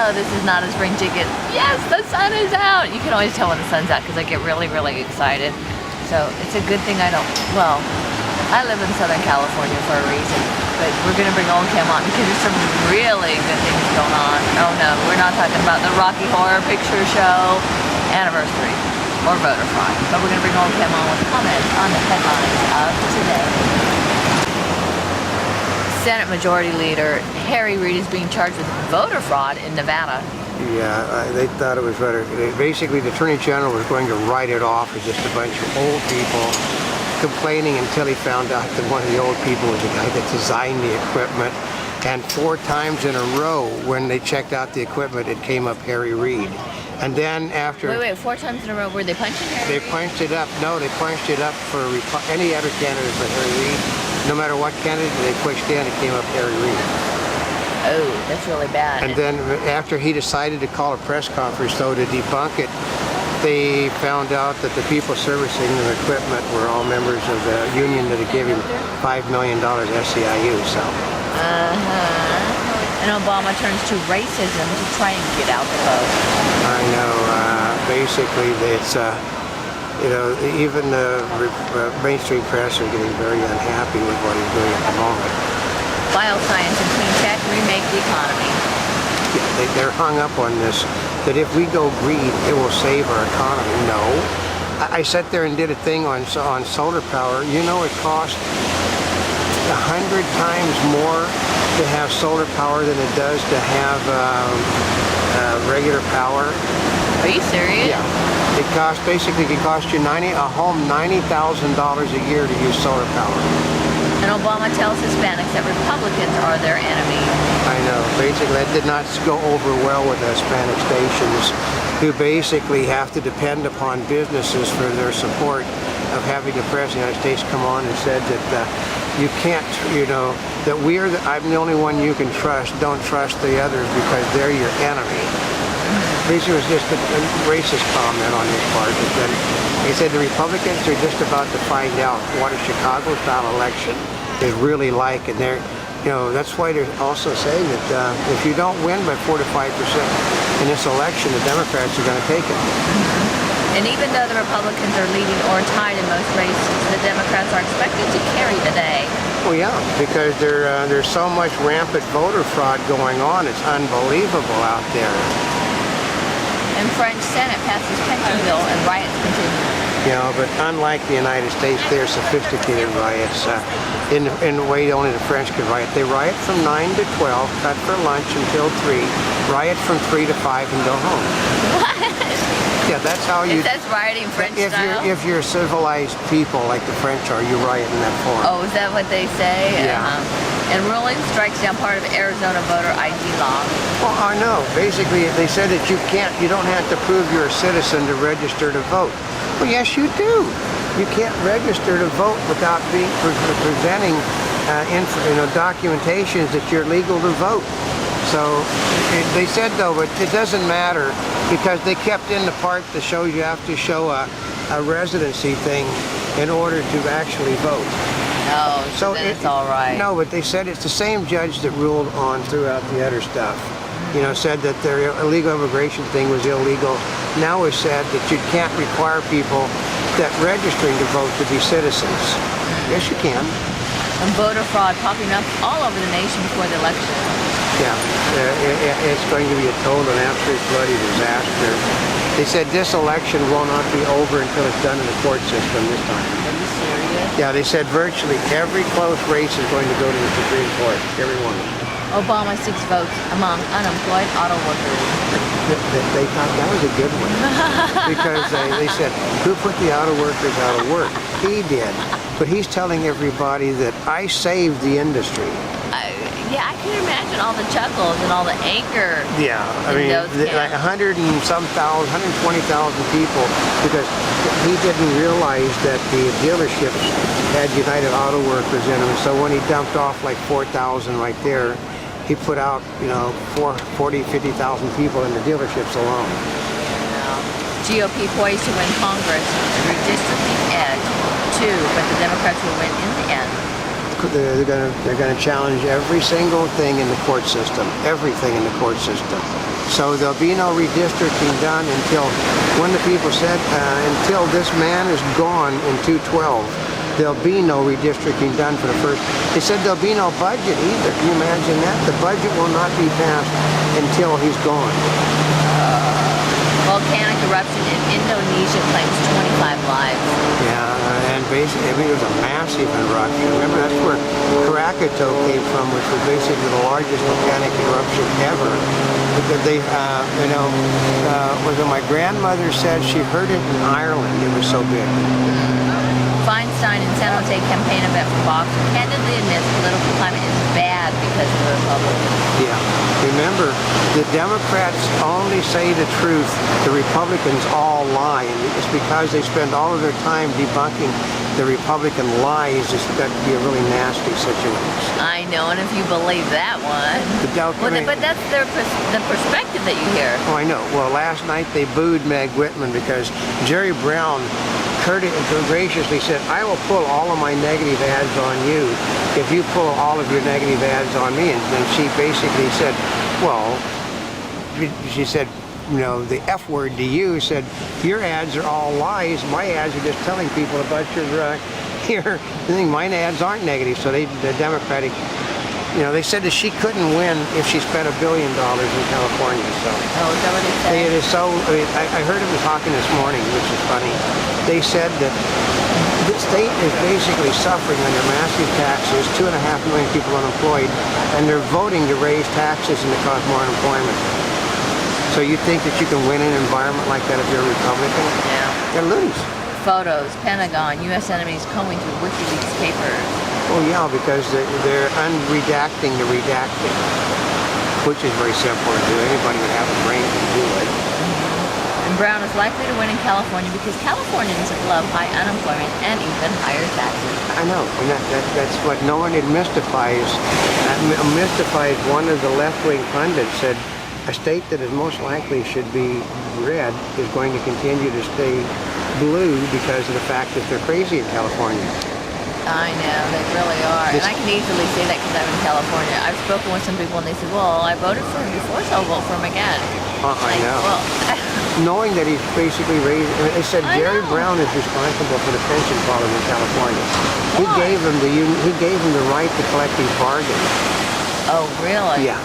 no, this is not a spring chicken. Yes, the sun is out. You can always tell when the sun's out because I get really, really excited. So it's a good thing I live in Southern California for a reason. But we're going to bring Oldecam on because there's some really good things going on. Oh no, we're not talking about the Rocky Horror Picture Show anniversary or voter fraud. But we're going to bring Oldecam on with comments on the headlines of today. Senate Majority Leader Harry Reid is being charged with voter fraud in Nevada. Yeah, they thought it was better. Basically, the Attorney General was going to write it off as just a bunch of old people complaining until he found out that one of the old people was the guy that designed the equipment. And 4 times in a row, when they checked out the equipment, it came up Harry Reid. And then after... Wait, 4 times in a row, were they punching Harry Reid? They punched it up. No, they punched it up for any other candidate but Harry Reid. No matter what candidate they pushed in, it came up Harry Reid. Oh, that's really bad. And then after he decided to call a press conference, though, to debunk it, they found out that the people servicing the equipment were all members of the union that had given him $5 million SEIU. So. And Obama turns to racism to try and get out the vote. I know. Basically, it's even the mainstream press are getting very unhappy with what he's doing at the moment. Bioscience and clean tech remake the economy. Yeah, they're hung up on this, that if we go green, it will save our economy. No. I sat there and did a thing on solar power. You know, it costs 100 times more to have solar power than it does to have regular power. Are you serious? Yeah. It can cost you a home $90,000 a year to use solar power. And Obama tells Hispanics that Republicans are their enemy. I know. Basically, that did not go over well with the Hispanic stations, who basically have to depend upon businesses for their support of having the President of the United States come on and said that you can't, that I'm the only one you can trust. Don't trust the others because they're your enemy. Basically, it was just a racist comment on his part. He said the Republicans are just about to find out what a Chicago-style election is really like, and that's why they're also saying that if you don't win by 4 to 5% in this election, the Democrats are going to take it. And even though the Republicans are leading or tied in most races, the Democrats are expected to carry the day. Well, yeah, because there's so much rampant voter fraud going on. It's unbelievable out there. And French Senate passes pension bill and riots continue. But unlike the United States, they're sophisticated riots. In a way only the French could riot. They riot from 9 to 12, cut for lunch until 3, riot from 3 to 5 and go home. What? Yeah, that's how you... That's rioting French style? If you're civilized people like the French are, you riot in that form. Oh, is that what they say? Yeah. And ruling strikes down part of Arizona voter ID law. Well, I know. Basically, they said that you don't have to prove you're a citizen to register to vote. Well, yes, you do. You can't register to vote without presenting documentations that you're legal to vote. So they said, though, but it doesn't matter because they kept in the part that shows you have to show a residency thing in order to actually vote. Oh, so then it's all right. No, but they said it's the same judge that ruled on throughout the other stuff. Said that their illegal immigration thing was illegal. Now it's said that you can't require people that registering to vote to be citizens. Yes, you can. And voter fraud popping up all over the nation before the election. Yeah, it's going to be a total and absolute bloody disaster. They said this election will not be over until it's done in the court system this time. Are you serious? Yeah, they said virtually every close race is going to go to the Supreme Court, every one. Obama seeks votes among unemployed auto workers. They thought that was a good one because they said, who put the auto workers out of work? He did. But he's telling everybody that I saved the industry. Yeah, I can imagine all the chuckles and all the anger. Yeah, I mean, like 100 and some thousand, 120,000 people, because he didn't realize that the dealerships had United Auto Workers in them. So when he dumped off like 4,000 right there, he put out, 40, 50,000 people in the dealerships alone. GOP poised to win Congress, redistricting edge, too, but the Democrats will win in the end. they're gonna challenge every single thing in the court system, everything in the court system. So there'll be no redistricting done until, one of the people said, until this man is gone in 212, there'll be no redistricting done for the first. They said there'll be no budget either. Can you imagine that? The budget will not be passed until he's gone. Volcanic eruption in Indonesia claims 25 lives. Yeah, and basically, I mean, it was a massive eruption. Remember, that's where Krakatoa came from, which was basically the largest volcanic eruption ever. Because they, my grandmother said she heard it in Ireland. It was so big. Feinstein in San Jose campaign event for boxer candidly admits political climate is bad because of the Republicans. Yeah. Remember, the Democrats only say the truth. The Republicans all lie. And it's because they spend all of their time debunking the Republican lies. It's got to be a really nasty situation. I know, and if you believe that one. But that's the perspective that you hear. Oh, I know. Well, last night they booed Meg Whitman because Jerry Brown graciously said, I will pull all of my negative ads on you if you pull all of your negative ads on me. And then she basically said, well, she said, you know, the F word to you, said, your ads are all lies. My ads are just telling people about your thing. Mine ads aren't negative. So the Democratic, you know, they said that she couldn't win if she spent $1 billion in California. So. Oh, is that what they said? It is so. I heard them talking this morning, which is funny. They said that the state is basically suffering under massive taxes, 2.5 million people unemployed, and they're voting to raise taxes and to cause more unemployment. So you think that you can win in an environment like that if you're a Republican? Yeah. You'll lose. Photos, Pentagon, U.S. enemies combing through WikiLeaks papers. Oh yeah, because they're unredacting the redacting, which is very simple to do. Anybody would have a brain to do it. And Brown is likely to win in California because Californians love high unemployment and even higher taxes. I know, and that's what no one mystifies. Mystifies one of the left-wing pundits said, a state that is most likely should be red is going to continue to stay blue because of the fact that they're crazy in California. I know, they really are. And I can easily say that because I'm in California. I've spoken with some people and they said, well, I voted for him before, so I'll vote for him again. I know. Well, knowing that he's basically raised, they said Jerry Brown is responsible for the pension problem in California. He gave him the right to collect these bargains. Oh, really? Yeah.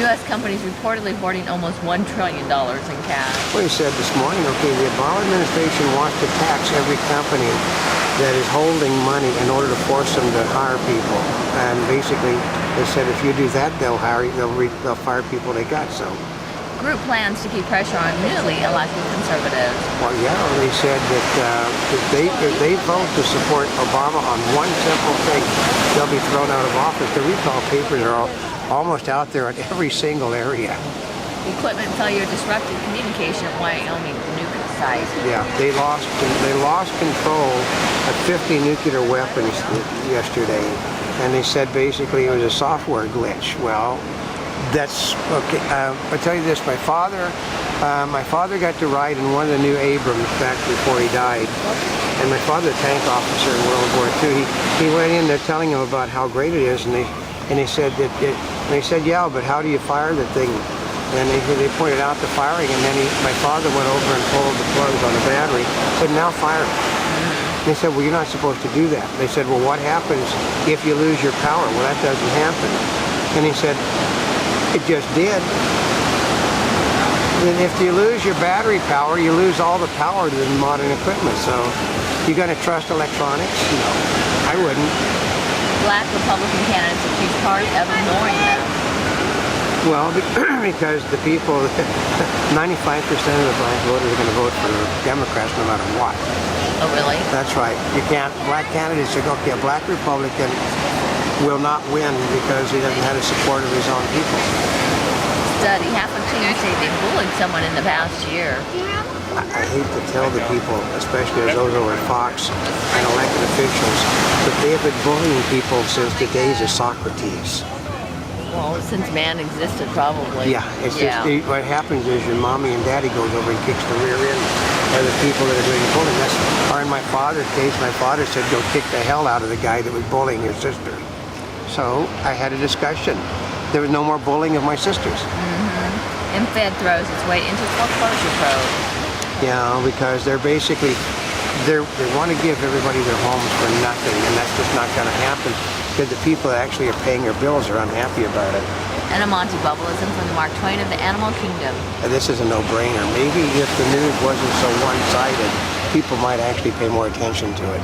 U.S. companies reportedly hoarding almost $1 trillion in cash. Well, he said this morning, okay, the Obama administration wants to tax every company that is holding money in order to force them to hire people. And basically, they said if you do that, they'll fire people they got. So. Group plans to keep pressure on newly elected conservatives. Well, yeah, they said that if they vote to support Obama on one simple thing, they'll be thrown out of office. The recall papers are almost out there in every single area. Equipment failure disrupted communication at Wyoming nuclear site. Yeah, they lost control of 50 nuclear weapons yesterday, and they said basically it was a software glitch. Well, that's okay. I'll tell you this: my father got to ride in one of the new Abrams back before he died. And my father, a tank officer in World War II, he went in there telling him about how great it is, and they said yeah, but how do you fire the thing? And they pointed out the firing, and then my father went over and pulled the plugs on the battery. Said, now fire it. They said, well, you're not supposed to do that. They said, well, what happens if you lose your power? Well, that doesn't happen. And he said, it just did. And if you lose your battery power, you lose all the power to the modern equipment. So you going to trust electronics? No, I wouldn't. Black Republican candidates accuse party of ignoring them. Well, because the people, 95% of the black voters are going to vote for Democrats no matter what. Oh, really? That's right. You can't, black candidates are, okay, a black Republican will not win because he doesn't have the support of his own people. Study, half of teens say they bullied someone in the past year. I hate to tell the people, especially as those over at Fox and elected officials, that they have been bullying people since the days of Socrates. Well, since man existed, probably. Yeah, it's just, what happens is your mommy and daddy goes over and kicks the rear end of the people that are doing bullying. Or in my father's case, my father said, go kick the hell out of the guy that was bullying your sister. So I had a discussion. There was no more bullying of my sisters. And Fed throws its way into foreclosure probe. Yeah, because they're basically, they want to give everybody their homes for nothing, and that's just not going to happen because the people that actually are paying their bills are unhappy about it. And a Monty Bubbleism from the Mark Twain of the Animal Kingdom. And this is a no-brainer. Maybe if the news wasn't so one-sided, people might actually pay more attention to it.